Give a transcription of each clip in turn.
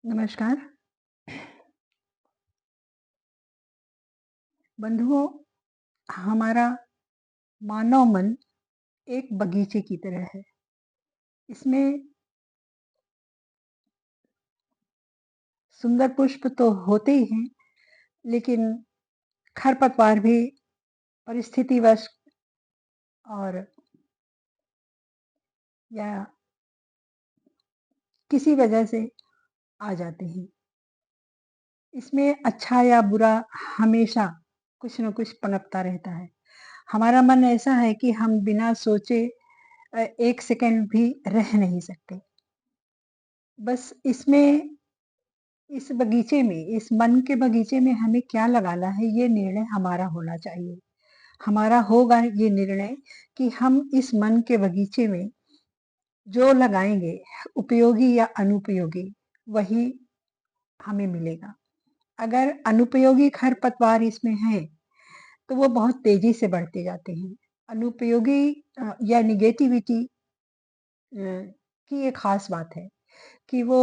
नमस्कार। बंधुओं, हमारा मानव मन एक बगीचे की तरह है। इसमें सुंदर पुष्प तो होते ही हैं, लेकिन खरपतवार भी परिस्थितिवश और या किसी वजह से आ जाते हैं। इसमें अच्छा या बुरा हमेशा कुछ न कुछ पनपता रहता है। हमारा मन ऐसा है कि हम बिना सोचे 1 सेकंड भी रह नहीं सकते। बस इस बगीचे में, इस मन के बगीचे में हमें क्या लगाना है, ये निर्णय हमारा होना चाहिए। हमारा होगा ये निर्णय कि हम इस मन के बगीचे में जो लगाएँगे, उपयोगी या अनुपयोगी, वही हमें मिलेगा। अगर अनुपयोगी खरपतवार इसमें हैं, तो वो बहुत तेज़ी से बढ़ते जाते हैं। अनुपयोगी या नेगेटिविटी की एक ख़ास बात है कि वो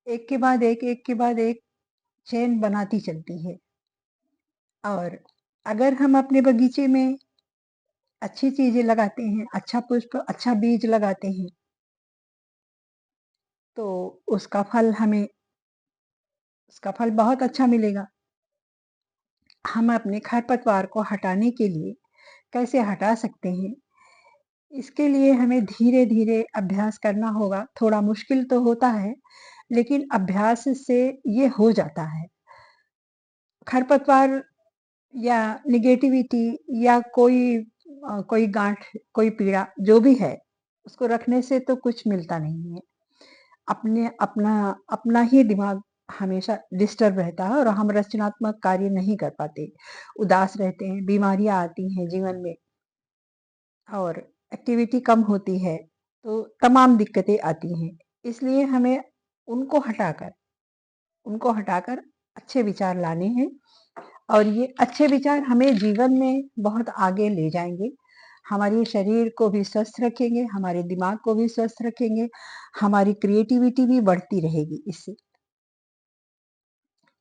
एक के बाद एक के बाद एक चेन बनाती चलती है। और अगर हम अपने बगीचे में अच्छी चीज़ें लगाते हैं, अच्छा पुष्प, अच्छा बीज लगाते हैं, तो उसका फल हमें उसका फल बहुत अच्छा मिलेगा। हम अपने खरपतवार को हटाने के लिए कैसे हटा सकते हैं, इसके लिए हमें धीरे-धीरे अभ्यास करना होगा। थोड़ा मुश्किल तो होता है, लेकिन अभ्यास से ये हो जाता है। खरपतवार या नेगेटिविटी या कोई गाँठ, कोई पीड़ा जो भी है, उसको रखने से तो कुछ मिलता नहीं है। अपना अपना ही दिमाग हमेशा डिस्टर्ब रहता है और हम रचनात्मक कार्य नहीं कर पाते। उदास रहते हैं, बीमारियाँ आती हैं जीवन में और एक्टिविटी कम होती है, तो तमाम दिक्कतें आती हैं। इसलिए हमें उनको हटाकर उनको हटाकर अच्छे विचार लाने हैं और ये अच्छे विचार हमें जीवन में बहुत आगे ले जाएँगे। हमारे शरीर को भी स्वस्थ रखेंगे, हमारे दिमाग को भी स्वस्थ रखेंगे, हमारी क्रिएटिविटी भी बढ़ती रहेगी इससे।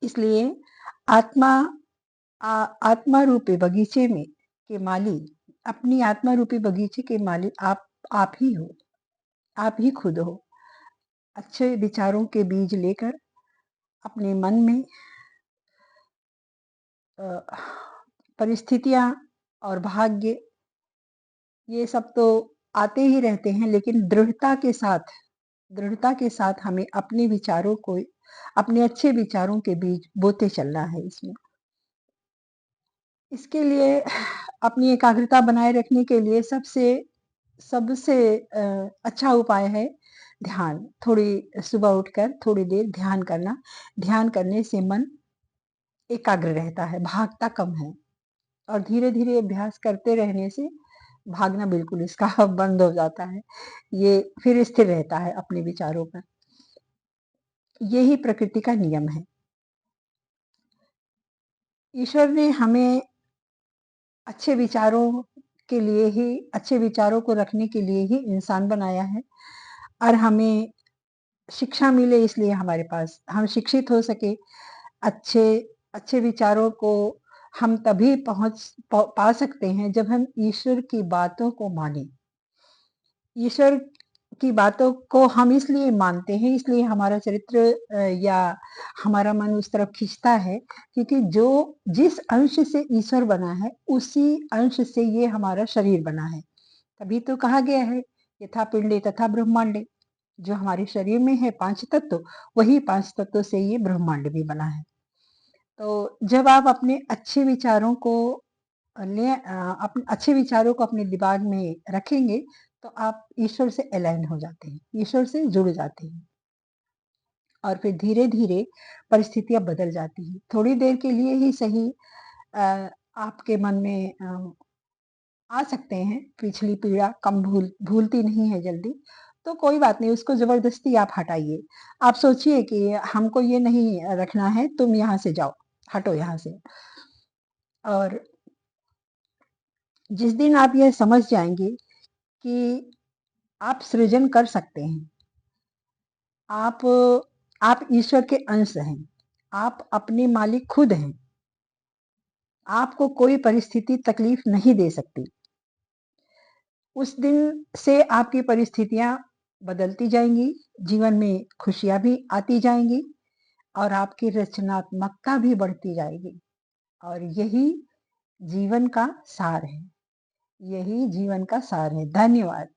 इसलिए आत्मा आत्मा रूपी बगीचे में के माली अपनी आत्मा रूपी बगीचे के माली आप ही हो, आप ही खुद हो। अच्छे विचारों के बीज लेकर अपने मन में अ, परिस्थितियाँ और भाग्य ये सब तो आते ही रहते हैं, लेकिन दृढ़ता के साथ हमें अपने अच्छे विचारों के बीज बोते चलना है इसमें। इसके लिए अपनी एकाग्रता बनाए रखने के लिए सबसे सबसे अच्छा उपाय है ध्यान। थोड़ी सुबह उठकर थोड़ी देर ध्यान करना। ध्यान करने से मन एकाग्र रहता है, भागता कम है और धीरे-धीरे अभ्यास करते रहने से भागना बिल्कुल इसका बंद हो जाता है। ये फिर स्थिर रहता है अपने विचारों पर। यही प्रकृति का नियम है। ईश्वर ने हमें अच्छे विचारों अच्छे विचारों को रखने के लिए ही इंसान बनाया है और हमें शिक्षा मिले इसलिए हमारे पास हम शिक्षित हो सके। अच्छे अच्छे विचारों को हम तभी पा सकते हैं जब हम ईश्वर की बातों को मानें। ईश्वर की बातों को हम इसलिए मानते हैं, इसलिए हमारा चरित्र या हमारा मन उस तरफ खींचता है क्योंकि जिस अंश से ईश्वर बना है, उसी अंश से ये हमारा शरीर बना है। तभी तो कहा गया है, यथा पिंडे तथा ब्रह्मांडे। जो हमारे शरीर में है 5 तत्व, वही 5 तत्वों से ये ब्रह्मांड भी बना है। तो जब आप अपने अच्छे विचारों को अच्छे विचारों को अपने दिमाग में रखेंगे, तो आप ईश्वर से अलाइन हो जाते हैं, ईश्वर से जुड़ जाते हैं और फिर धीरे-धीरे परिस्थितियाँ बदल जाती हैं। थोड़ी देर के लिए ही सही आपके मन में आ सकते हैं, पिछली पीड़ा कम भूलती नहीं है जल्दी, तो कोई बात नहीं, उसको ज़बरदस्ती आप हटाइए। आप सोचिए कि हमको ये नहीं रखना है, तुम यहाँ से जाओ, हटो यहाँ से। और जिस दिन आप ये समझ जाएँगे कि आप सृजन कर सकते हैं, आप आप ईश्वर के अंश हैं। आप अपने मालिक खुद हैं। आपको कोई परिस्थिति तकलीफ नहीं दे सकती। उस दिन से आपकी परिस्थितियाँ बदलती जाएँगी, जीवन में खुशियाँ भी आती जाएँगी और आपकी रचनात्मकता भी बढ़ती जाएगी और यही जीवन का सार है। यही जीवन का सार है। धन्यवाद।